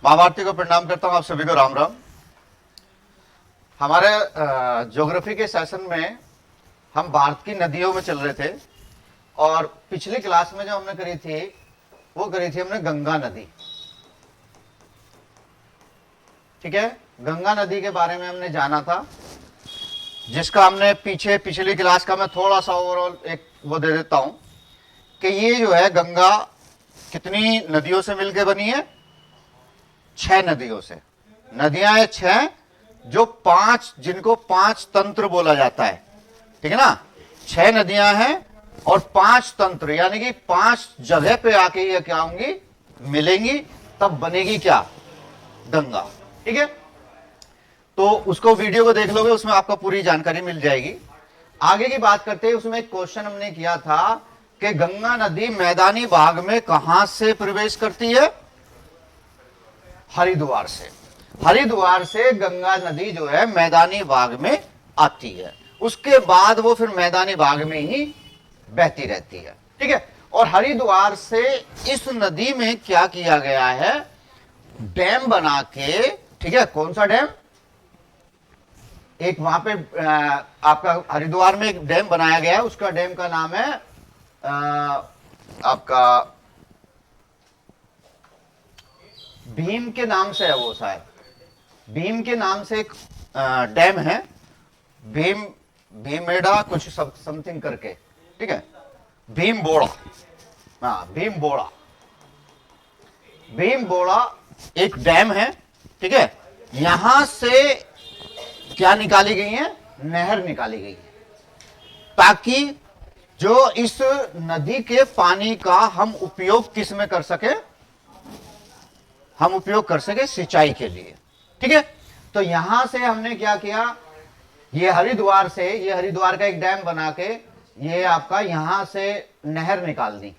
माँ भारती को प्रणाम करता हूँ, आप सभी को राम राम। हमारे ज्योग्राफी के सेशन में हम भारत की नदियों में चल रहे थे और पिछली क्लास में जो हमने करी थी वो करी थी हमने गंगा नदी। ठीक है, गंगा नदी के बारे में हमने जाना था, जिसका हमने पिछली क्लास का मैं थोड़ा सा ओवरऑल एक वो दे देता हूं कि ये जो है गंगा कितनी नदियों से मिलकर बनी है? 6 नदियों से। नदियां हैं 6, जो 5 जिनको 5 तंत्र बोला जाता है। ठीक है ना, 6 नदियां हैं और 5 तंत्र, यानी कि 5 जगह पे आके ये क्या होंगी? मिलेंगी, तब बनेगी क्या? गंगा। ठीक है, तो उसको वीडियो को देख लोगे, उसमें आपको पूरी जानकारी मिल जाएगी। आगे की बात करते हैं, उसमें एक क्वेश्चन हमने किया था कि गंगा नदी मैदानी भाग में कहां से प्रवेश करती है? हरिद्वार से। हरिद्वार से गंगा नदी जो है मैदानी भाग में आती है, उसके बाद वो फिर मैदानी भाग में ही बहती रहती है। ठीक है, और हरिद्वार से इस नदी में क्या किया गया है? डैम बना के, ठीक है, कौन सा डैम? एक वहां पे आपका हरिद्वार में एक डैम बनाया गया है, उसका डैम का नाम है आपका भीम के नाम से है, वो शायद भीम के नाम से एक डैम है, भीमेड़ा कुछ समथिंग करके। ठीक है, भीम बोड़ा, हाँ भीम बोड़ा एक डैम है। ठीक है, यहां से क्या निकाली गई है? नहर निकाली गई है, ताकि जो इस नदी के पानी का हम उपयोग किस में कर सके? हम उपयोग कर सके सिंचाई के लिए। ठीक है, तो यहां से हमने क्या किया? ये हरिद्वार का एक डैम बना के ये आपका यहां से नहर निकाल दी,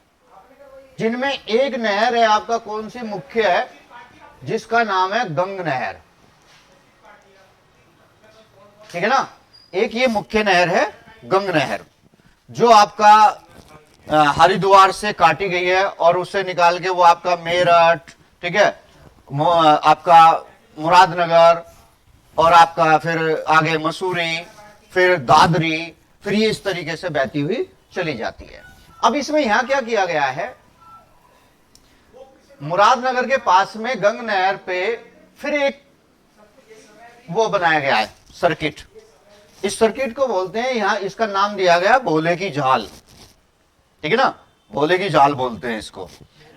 जिनमें एक नहर है आपका कौन सी मुख्य है, जिसका नाम है गंग नहर। ठीक है ना, एक ये मुख्य नहर है गंग नहर, जो आपका हरिद्वार से काटी गई है और उससे निकाल के वो आपका मेरठ, ठीक है, आपका मुरादनगर और आपका फिर आगे मसूरी, फिर दादरी, फिर ये इस तरीके से बहती हुई चली जाती है। अब इसमें यहां क्या किया गया है? मुरादनगर के पास में गंग नहर पे फिर एक वो बनाया गया है सर्किट। इस सर्किट को बोलते हैं, यहां इसका नाम दिया गया भोले की झाल। ठीक है ना, भोले की झाल बोलते हैं इसको।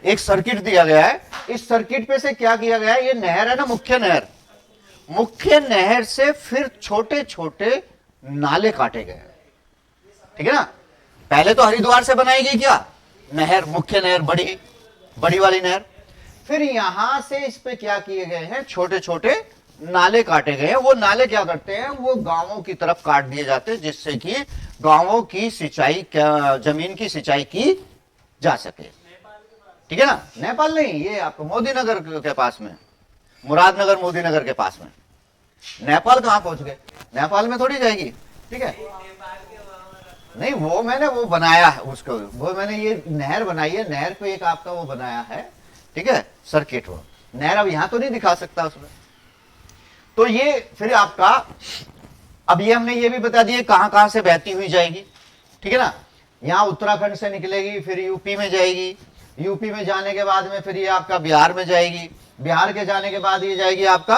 एक सर्किट दिया गया है, इस सर्किट पे से क्या किया गया है? ये नहर है ना, मुख्य नहर से फिर छोटे छोटे नाले काटे गए। ठीक है ना, पहले तो हरिद्वार से बनाई गई क्या नहर, मुख्य नहर, बड़ी वाली नहर। फिर यहां से इस पे क्या किए गए हैं? छोटे छोटे नाले काटे गए हैं। वो नाले क्या करते हैं? वो गांवों की तरफ काट दिए जाते हैं, जिससे कि गांवों की सिंचाई, जमीन की सिंचाई की जा सके। ठीक है ना, नेपाल नहीं, ये आपको मोदीनगर के पास में, मुरादनगर मोदीनगर के पास में। नेपाल कहां पहुंच गए? नेपाल में थोड़ी जाएगी। ठीक है, नहीं वो मैंने वो बनाया है उसको, वो मैंने ये नहर बनाई है, नहर पे एक आपका वो बनाया है। ठीक है, सर्किट। वो नहर अब यहां तो नहीं दिखा सकता उसमें। तो ये फिर आपका, अब ये हमने ये भी बता दिया कहां कहां से बहती हुई जाएगी। ठीक है ना, यहां उत्तराखंड से निकलेगी, फिर यूपी में जाएगी, यूपी में जाने के बाद में फिर ये आपका बिहार में जाएगी, बिहार के जाने के बाद ये जाएगी आपका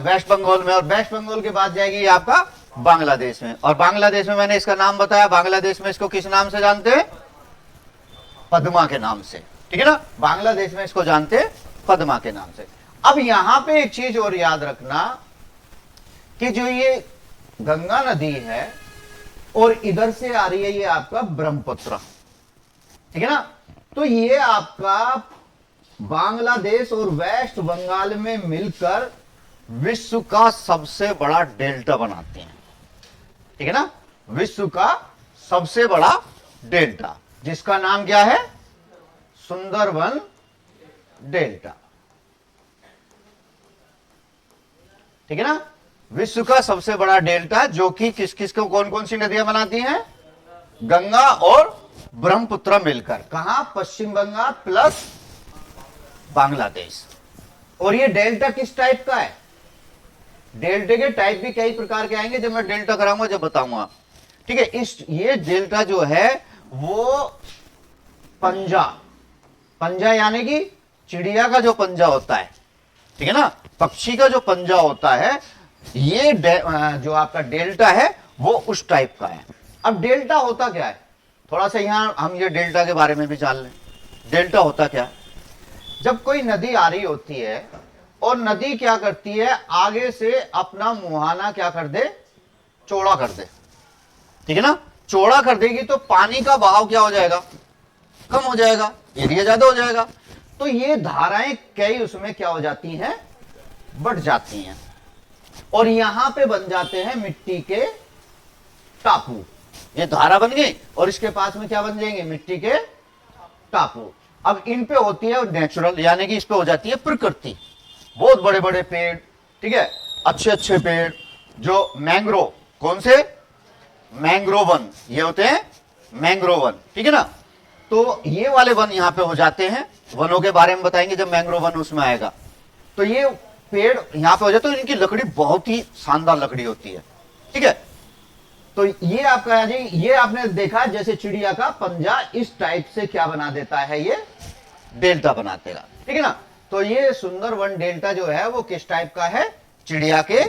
वेस्ट बंगाल में, और वेस्ट बंगाल के बाद जाएगी ये आपका बांग्लादेश में। और बांग्लादेश में मैंने इसका नाम बताया, बांग्लादेश में इसको किस नाम से जानते हैं? पद्मा के नाम से। ठीक है ना, बांग्लादेश में इसको जानते हैं पद्मा के नाम से। अब यहां पे एक चीज और याद रखना कि जो ये गंगा नदी है और इधर से आ रही है ये आपका ब्रह्मपुत्र। ठीक है ना, तो ये आपका बांग्लादेश और वेस्ट बंगाल में मिलकर विश्व का सबसे बड़ा डेल्टा बनाते हैं। ठीक है ना, विश्व का सबसे बड़ा डेल्टा, जिसका नाम क्या है? सुंदरबन डेल्टा। ठीक है ना, विश्व का सबसे बड़ा डेल्टा, जो कि किस किस को कौन कौन सी नदियां बनाती हैं? गंगा और ब्रह्मपुत्र मिलकर। कहां? पश्चिम बंगाल प्लस बांग्लादेश। और ये डेल्टा किस टाइप का है? डेल्टा के टाइप भी कई प्रकार के आएंगे, जब मैं डेल्टा कराऊंगा जब बताऊंगा, ठीक है। ये डेल्टा जो है वो पंजा, पंजा यानी कि चिड़िया का जो पंजा होता है, ठीक है ना, पक्षी का जो पंजा होता है, ये जो आपका डेल्टा है वो उस टाइप का है। अब डेल्टा होता क्या है, थोड़ा सा यहां हम ये डेल्टा के बारे में भी जान लें। डेल्टा होता क्या है? जब कोई नदी आ रही होती है और नदी क्या करती है, आगे से अपना मुहाना क्या कर दे, चौड़ा कर दे, ठीक है ना। चौड़ा कर देगी तो पानी का बहाव क्या हो जाएगा, कम हो जाएगा, एरिया ज्यादा हो जाएगा। तो ये धाराएं कई उसमें क्या हो जाती हैं, बढ़ जाती हैं, और यहां पे बन जाते हैं मिट्टी के टापू। ये धारा बन गई और इसके पास में क्या बन जाएंगे, मिट्टी के टापू। अब इन पे होती है नेचुरल, यानी कि इस पे हो जाती है प्रकृति, बहुत बड़े बड़े पेड़, ठीक है, अच्छे अच्छे पेड़, जो मैंग्रोव, कौन से, मैंग्रोव वन, ये होते हैं मैंग्रोव वन, ठीक है ना। तो ये वाले वन यहां पे हो जाते हैं, वनों के बारे में बताएंगे जब मैंग्रोव वन उसमें आएगा। तो ये पेड़ यहां पे हो जाते हैं, तो इनकी लकड़ी बहुत ही शानदार लकड़ी होती है, ठीक है। तो ये आपका जी, ये आपने देखा जैसे चिड़िया का पंजा इस टाइप से क्या बना देता है, ये डेल्टा बना देगा, ठीक है ना। तो ये सुंदरवन डेल्टा जो है वो किस टाइप का है, चिड़िया के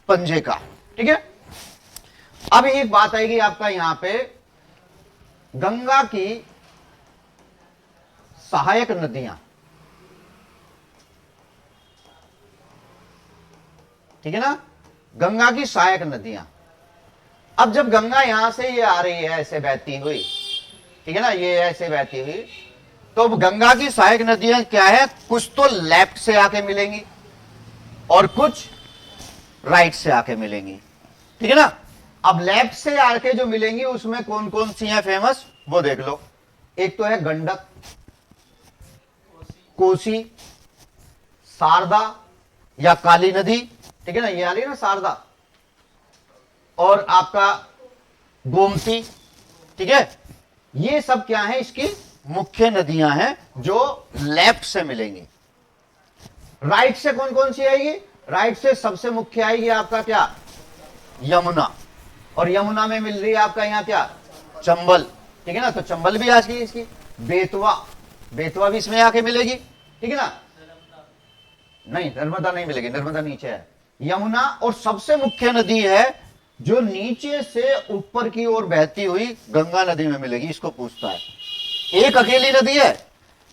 पंजे का, ठीक है। अब एक बात आएगी आपका यहां पे, गंगा की सहायक नदियां, ठीक है ना, गंगा की सहायक नदियां। अब जब गंगा यहां से ये आ रही है ऐसे बहती हुई, ठीक है ना, ये ऐसे बहती हुई, तो गंगा की सहायक नदियां क्या है, कुछ तो लेफ्ट से आके मिलेंगी और कुछ राइट से आके मिलेंगी, ठीक है ना। अब लेफ्ट से आके जो मिलेंगी उसमें कौन कौन सी हैं फेमस, वो देख लो। एक तो है गंडक, कोसी, शारदा या काली नदी, ठीक है ना, ये आ रही है ना शारदा, और आपका गोमती, ठीक है। ये सब क्या है, इसकी मुख्य नदियां हैं जो लेफ्ट से मिलेंगी। राइट से कौन कौन सी आएगी, राइट से सबसे मुख्य आएगी आपका क्या, यमुना, और यमुना में मिल रही है आपका यहां क्या, चंबल, ठीक है ना। तो चंबल भी आ गई इसकी, बेतवा, बेतवा भी इसमें आके मिलेगी, ठीक है ना। नहीं, नर्मदा नहीं मिलेगी, नर्मदा नीचे है, यमुना। और सबसे मुख्य नदी है जो नीचे से ऊपर की ओर बहती हुई, गंगा नदी में मिलेगी, इसको पूछता है। एक अकेली नदी है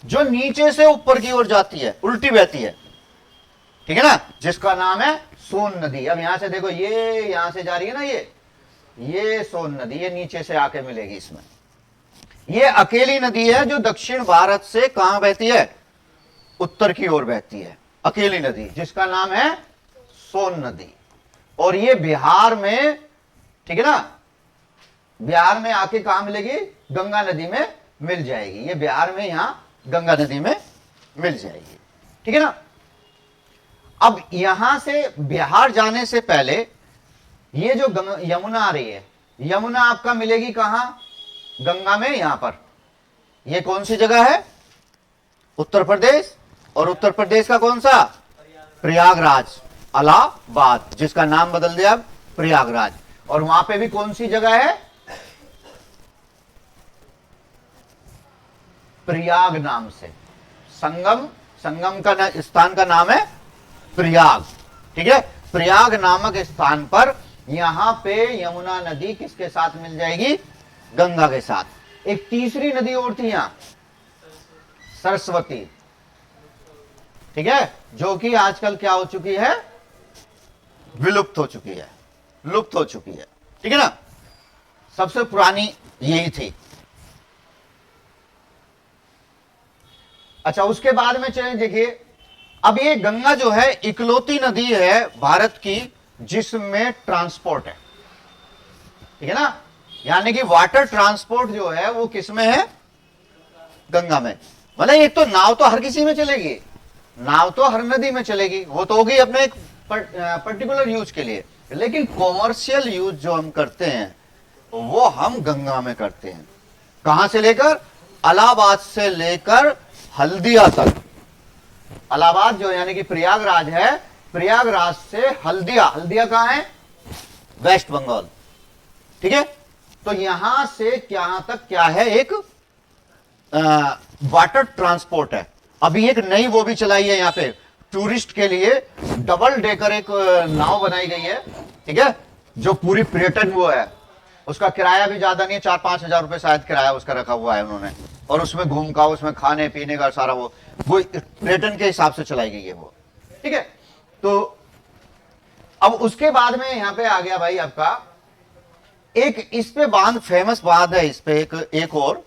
जो नीचे से ऊपर की ओर जाती है, उल्टी बहती है, ठीक है ना, जिसका नाम है सोन नदी। अब यहां से देखो, ये यहां से जा रही है ना, ये सोन नदी, ये नीचे से आके मिलेगी इसमें। ये अकेली नदी है जो दक्षिण भारत से कहां बहती है, उत्तर की ओर बहती है, अकेली नदी, जिसका नाम है सोन नदी। और ये बिहार में, ठीक है ना, बिहार में आके कहां मिलेगी, गंगा नदी में मिल जाएगी। ये बिहार में यहां गंगा नदी में मिल जाएगी, ठीक है ना। अब यहां से बिहार जाने से पहले ये जो यमुना आ रही है, यमुना आपका मिलेगी कहां, गंगा में, यहां पर। ये कौन सी जगह है, उत्तर प्रदेश, और उत्तर प्रदेश का कौन सा, प्रयागराज, इलाहाबाद, जिसका नाम बदल दिया अब प्रयागराज। और वहां पे भी कौन सी जगह है, प्रयाग नाम से, संगम, संगम का स्थान का नाम है प्रयाग, ठीक है। प्रयाग नामक स्थान पर यहां पे यमुना नदी किसके साथ मिल जाएगी, गंगा के साथ। एक तीसरी नदी और थी यहां, सरस्वती, ठीक है, जो कि आजकल क्या हो चुकी है, विलुप्त हो चुकी है, लुप्त हो चुकी है, ठीक है ना। सबसे पुरानी यही थी। अच्छा, उसके बाद में चले, देखिए, अब ये गंगा जो है इकलौती नदी है भारत की जिसमें ट्रांसपोर्ट है, ठीक है ना, यानी कि वाटर ट्रांसपोर्ट जो है वो किसमें है, गंगा में। मतलब एक तो नाव तो हर किसी में चलेगी, नाव तो हर नदी में चलेगी, वो तो होगी अपने एक पर्टिकुलर यूज के लिए, लेकिन कॉमर्शियल यूज जो हम करते हैं वो हम गंगा में करते हैं। कहां से लेकर, इलाहाबाद से लेकर हल्दिया तक, इलाहाबाद जो यानी कि प्रयागराज है, प्रयागराज से हल्दिया, हल्दिया कहां है? वेस्ट बंगाल। ठीक है, तो यहां से यहां तक क्या है? एक वाटर ट्रांसपोर्ट है। अभी एक नई वो भी चलाई है यहां पे टूरिस्ट के लिए, डबल डेकर एक नाव बनाई गई है। ठीक है, जो पूरी पर्यटन वो है, उसका किराया भी ज्यादा नहीं है, 4-5 हजार रुपए शायद किराया उसका रखा हुआ है उन्होंने, और उसमें घूम का, उसमें खाने पीने का सारा वो पर्यटन के हिसाब से चलाई गई है वो। ठीक है, तो अब उसके बाद में यहां पे आ गया भाई आपका एक, इस पे बांध, फेमस बांध है इस पे, एक और,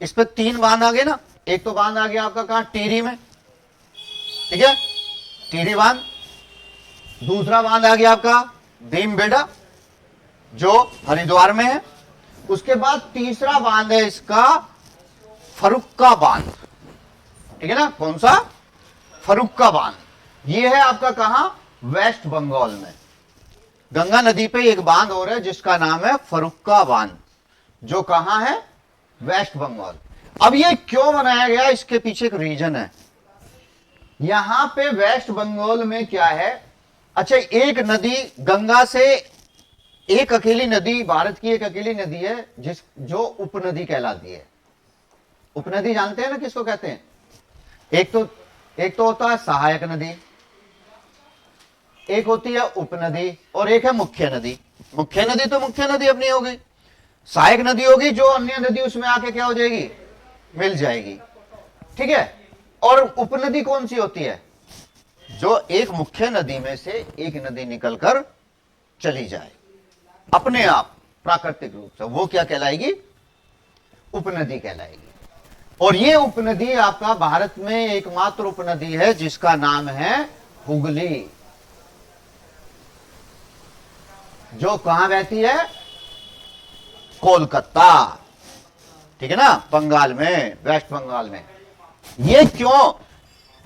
इस पे 3 बांध आ गए ना। एक तो बांध आ गया आपका कहां? टिहरी में। ठीक है, टिहरी बांध। दूसरा बांध आ गया आपका भीमबेड़ा जो हरिद्वार में है। उसके बाद तीसरा बांध है इसका फरुक्का बांध। ठीक है ना, कौन सा? फरुक्का बांध। ये है आपका कहां? वेस्ट बंगाल में। गंगा नदी पे एक बांध और है जिसका नाम है फरुक्का बांध, जो कहां है? वेस्ट बंगाल। अब ये क्यों बनाया गया, इसके पीछे एक रीजन है। यहां पे वेस्ट बंगाल में क्या है? अच्छा, एक नदी गंगा से, एक अकेली नदी, भारत की एक अकेली नदी है जो उपनदी कहलाती है। उपनदी जानते हैं ना किसको कहते हैं? एक तो होता है सहायक नदी, एक होती है उपनदी, और एक है मुख्य नदी। मुख्य नदी तो मुख्य नदी अपनी हो गई, सहायक नदी होगी जो अन्य नदी उसमें आके क्या हो जाएगी? मिल जाएगी। ठीक है, और उपनदी कौन सी होती है? जो एक मुख्य नदी में से एक नदी निकलकर चली जाए अपने आप प्राकृतिक रूप से, वो क्या कहलाएगी? उपनदी कहलाएगी। और ये उपनदी आपका भारत में एकमात्र उपनदी है जिसका नाम है हुगली, जो कहां बहती है? कोलकाता। ठीक है ना, बंगाल में, वेस्ट बंगाल में। ये क्यों?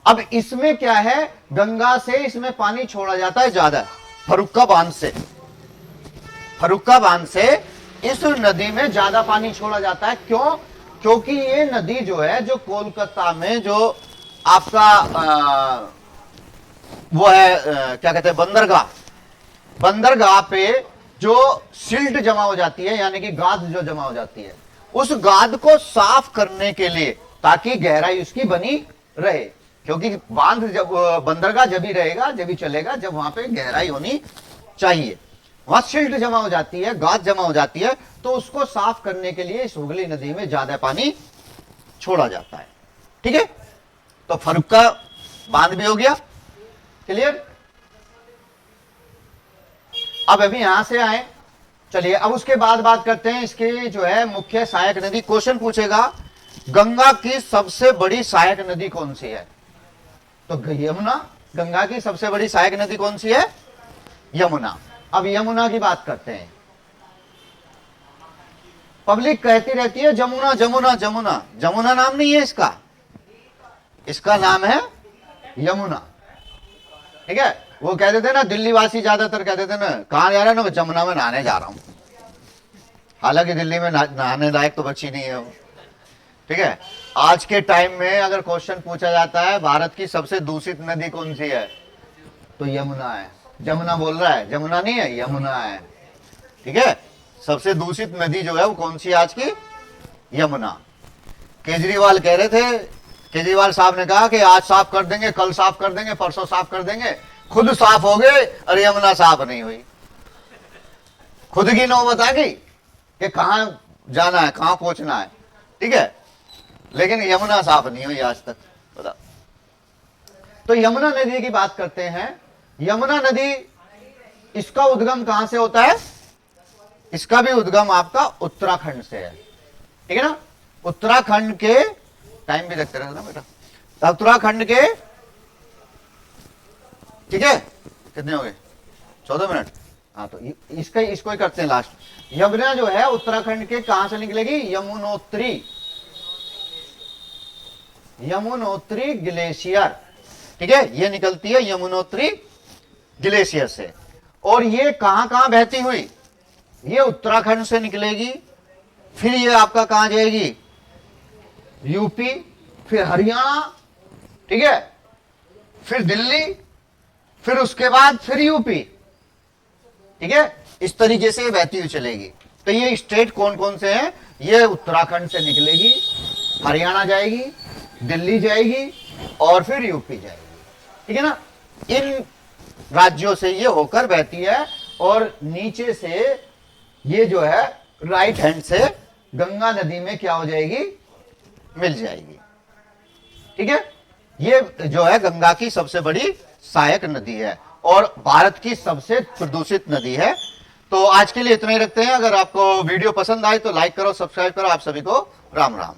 अब इसमें क्या है, गंगा से इसमें पानी छोड़ा जाता है ज्यादा, फरुक्का बांध से। फरुक्का बांध से इस नदी में ज्यादा पानी छोड़ा जाता है। क्यों? क्योंकि ये नदी जो है, जो कोलकाता में जो आपका वो है क्या कहते हैं, बंदरगाह, बंदरगाह पे जो सिल्ट जमा हो जाती है, यानी कि गाद जो जमा हो जाती है, उस गाद को साफ करने के लिए, ताकि गहराई उसकी बनी रहे, क्योंकि बांध जब, बंदरगाह जब ही रहेगा, जब ही चलेगा जब वहां पे गहराई होनी चाहिए। वहां सिल्ट जमा हो जाती है, गाद जमा हो जाती है, तो उसको साफ करने के लिए इस हुगली नदी में ज्यादा पानी छोड़ा जाता है। ठीक है, तो फरुक्का बांध भी हो गया, क्लियर। अब अभी यहां से आए, चलिए अब उसके बाद बात करते हैं इसके जो है मुख्य सहायक नदी। क्वेश्चन पूछेगा गंगा की सबसे बड़ी सहायक नदी कौन सी है? तो यमुना। गंगा की सबसे बड़ी सहायक नदी कौन सी है? यमुना। अब यमुना की बात करते हैं। पब्लिक कहती रहती है जमुना जमुना जमुना, जमुना नाम नहीं है इसका, इसका नाम है यमुना। ठीक है, वो कह देते ना, दिल्ली वासी ज्यादातर कह देते ना, कहां जा रहे हैं ना? जमुना में नहाने जा रहा हूं। हालांकि दिल्ली में नहाने लायक तो बची नहीं है वो। ठीक है, आज के टाइम में अगर क्वेश्चन पूछा जाता है भारत की सबसे दूषित नदी कौन सी है, तो यमुना है। जमुना बोल रहा है, जमुना नहीं है, यमुना है। ठीक है, सबसे दूषित नदी जो है वो कौन सी है आज की? यमुना। केजरीवाल कह रहे थे, केजरीवाल साहब ने कहा कि आज साफ कर देंगे, कल साफ कर देंगे, परसों साफ कर देंगे। खुद साफ हो गए और यमुना साफ नहीं हुई। खुद की नौबत आ गई कि कहां जाना है, कहां पहुंचना है। ठीक है, लेकिन यमुना साफ नहीं हुई आज तक, बता। तो यमुना नदी की बात करते हैं। यमुना नदी, इसका उद्गम कहां से होता है? इसका भी उद्गम आपका उत्तराखंड से है। ठीक है ना, उत्तराखंड के, टाइम भी देखते रहना बेटा, उत्तराखंड के, ठीक है, कितने हो गए? 14 मिनट। हाँ, तो इसको ही करते हैं लास्ट। यमुना जो है उत्तराखंड के कहां से निकलेगी? यमुनोत्री, यमुनोत्री ग्लेशियर। ठीक है, ये निकलती है यमुनोत्री ग्लेशियर से। और ये कहां कहां बहती हुई? ये उत्तराखंड से निकलेगी, फिर ये आपका कहां जाएगी? यूपी, फिर हरियाणा, ठीक है, फिर दिल्ली, फिर उसके बाद फिर यूपी। ठीक है, इस तरीके से बहती हुई चलेगी। तो ये स्टेट कौन कौन से हैं? ये उत्तराखंड से निकलेगी, हरियाणा जाएगी, दिल्ली जाएगी और फिर यूपी जाएगी। ठीक है ना, इन राज्यों से ये होकर बहती है और नीचे से ये जो है राइट हैंड से गंगा नदी में क्या हो जाएगी? मिल जाएगी। ठीक है, ये जो है गंगा की सबसे बड़ी सहायक नदी है और भारत की सबसे प्रदूषित नदी है। तो आज के लिए इतना ही रखते हैं। अगर आपको वीडियो पसंद आए तो लाइक करो, सब्सक्राइब करो। आप सभी को राम राम।